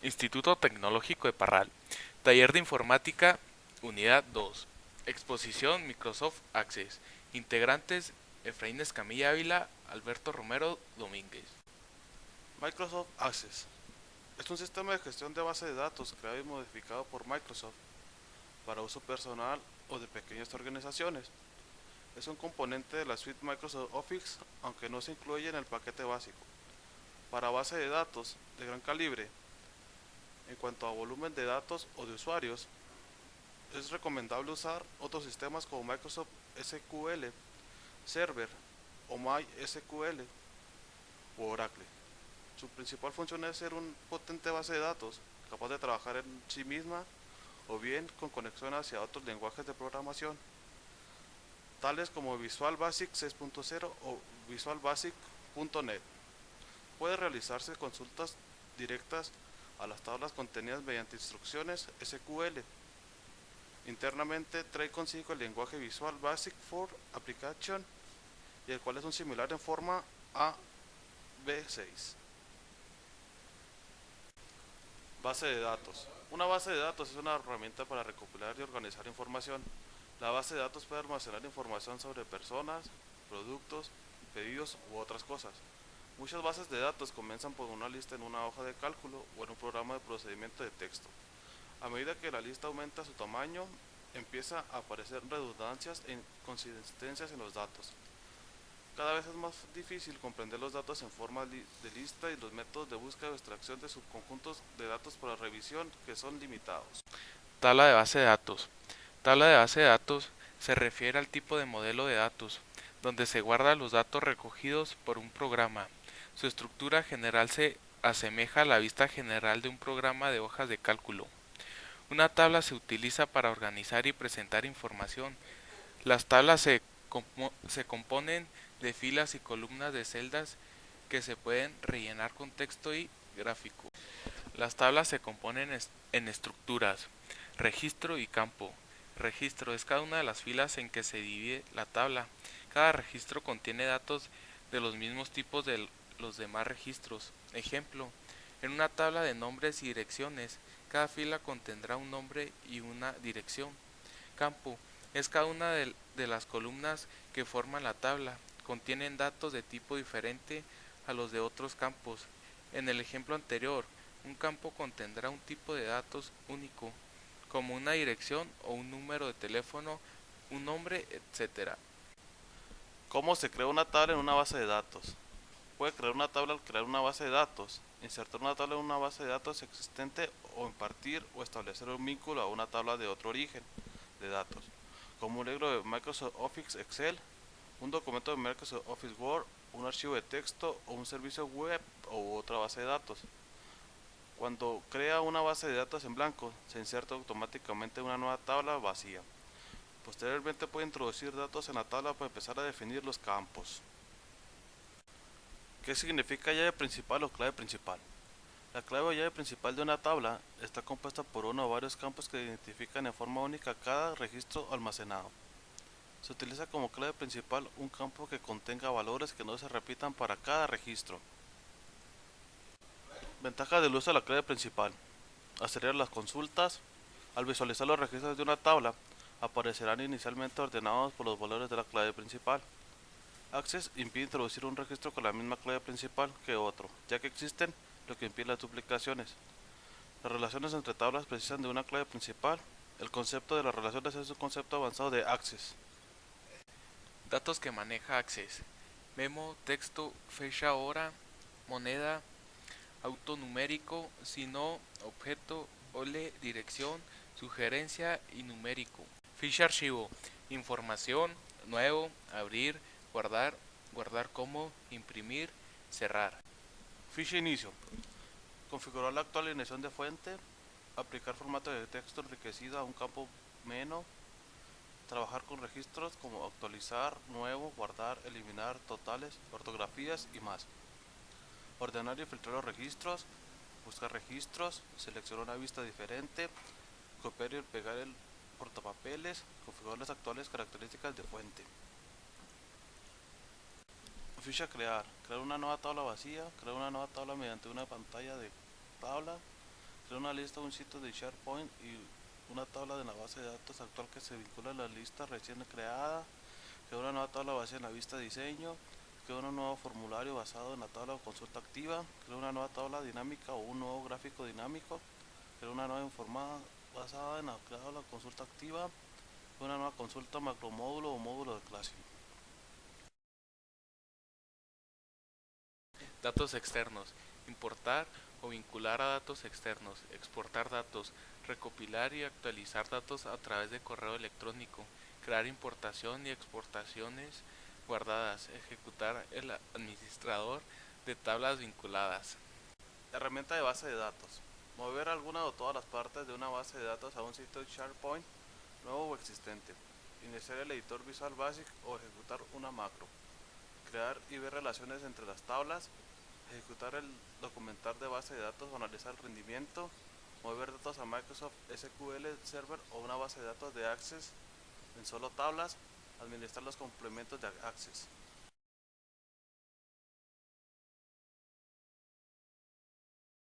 Instituto Tecnológico de Parral. Taller de Informática, Unidad 2. Exposición Microsoft Access. Integrantes Efraín Escamilla Ávila, Alberto Romero Domínguez. Microsoft Access es un sistema de gestión de base de datos creado y modificado por Microsoft para uso personal o de pequeñas organizaciones. Es un componente de la suite Microsoft Office, aunque no se incluye en el paquete básico. Para base de datos de gran calibre, en cuanto a volumen de datos o de usuarios, es recomendable usar otros sistemas como Microsoft SQL Server o MySQL o Oracle. Su principal función es ser un potente base de datos capaz de trabajar en sí misma o bien con conexión hacia otros lenguajes de programación, tales como Visual Basic 6.0 o Visual Basic.net. Puede realizarse consultas directas a las tablas contenidas mediante instrucciones SQL. Internamente trae consigo el lenguaje Visual Basic for Application, y el cual es un similar en forma a B6. Base de datos. Una base de datos es una herramienta para recopilar y organizar información. La base de datos puede almacenar información sobre personas, productos, pedidos u otras cosas. Muchas bases de datos comienzan por una lista en una hoja de cálculo o en un programa de procedimiento de texto. A medida que la lista aumenta su tamaño, empieza a aparecer redundancias e inconsistencias en los datos. Cada vez es más difícil comprender los datos en forma de lista y los métodos de búsqueda o extracción de subconjuntos de datos para revisión que son limitados. Tabla de base de datos. Tabla de base de datos se refiere al tipo de modelo de datos, donde se guardan los datos recogidos por un programa. Su estructura general se asemeja a la vista general de un programa de hojas de cálculo. Una tabla se utiliza para organizar y presentar información. Las tablas se componen de filas y columnas de celdas que se pueden rellenar con texto y gráfico. Las tablas se componen en estructuras, registro y campo. Registro es cada una de las filas en que se divide la tabla. Cada registro contiene datos de los mismos tipos de los demás registros. Ejemplo, en una tabla de nombres y direcciones, cada fila contendrá un nombre y una dirección. Campo es cada una de las columnas que forman la tabla. Contienen datos de tipo diferente a los de otros campos. En el ejemplo anterior, un campo contendrá un tipo de datos único, como una dirección o un número de teléfono, un nombre, etc. ¿Cómo se crea una tabla en una base de datos? Puede crear una tabla al crear una base de datos, insertar una tabla en una base de datos existente o impartir o establecer un vínculo a una tabla de otro origen de datos, como un libro de Microsoft Office Excel, un documento de Microsoft Office Word, un archivo de texto o un servicio web o otra base de datos. Cuando crea una base de datos en blanco, se inserta automáticamente una nueva tabla vacía. Posteriormente puede introducir datos en la tabla para empezar a definir los campos. ¿Qué significa llave principal o clave principal? La clave o llave principal de una tabla está compuesta por uno o varios campos que identifican en forma única cada registro almacenado. Se utiliza como clave principal un campo que contenga valores que no se repitan para cada registro. Ventaja del uso de la clave principal: acelerar las consultas. Al visualizar los registros de una tabla, aparecerán inicialmente ordenados por los valores de la clave principal. Access impide introducir un registro con la misma clave principal que otro, ya que existen, lo que impide las duplicaciones. Las relaciones entre tablas precisan de una clave principal. El concepto de las relaciones es un concepto avanzado de Access. Datos que maneja Access. Memo, texto, fecha, hora, moneda, auto numérico, sino, objeto, ole, dirección, sugerencia y numérico. Ficha archivo, información, nuevo, abrir, guardar, guardar como, imprimir, cerrar. Ficha inicio: configurar la actual alineación de fuente, aplicar formato de texto enriquecido a un campo menos, trabajar con registros como actualizar, nuevo, guardar, eliminar, totales, ortografías y más. Ordenar y filtrar los registros, buscar registros, seleccionar una vista diferente, copiar y pegar el portapapeles, configurar las actuales características de fuente. Ficha crear: crear una nueva tabla vacía, crear una nueva tabla mediante una pantalla de tabla, Crear una lista o un sitio de SharePoint y una tabla de la base de datos actual que se vincula a la lista recién creada. Crear una nueva tabla basada en la vista de diseño. Crear un nuevo formulario basado en la tabla o consulta activa. Crear una nueva tabla dinámica o un nuevo gráfico dinámico. Crear una nueva informada basada en la tabla o consulta activa. Crear una nueva consulta macromódulo o módulo de clase. Datos externos. Importar o vincular a datos externos. Exportar datos. Recopilar y actualizar datos a través de correo electrónico. Crear importación y exportaciones guardadas. Ejecutar el administrador de tablas vinculadas. Herramienta de base de datos. Mover alguna o todas las partes de una base de datos a un sitio de SharePoint nuevo o existente. Iniciar el editor Visual Basic o ejecutar una macro. Crear y ver relaciones entre las tablas. Ejecutar el documental de base de datos o analizar el rendimiento. Mover datos a Microsoft SQL Server o una base de datos de Access en solo tablas. Administrar los complementos de Access.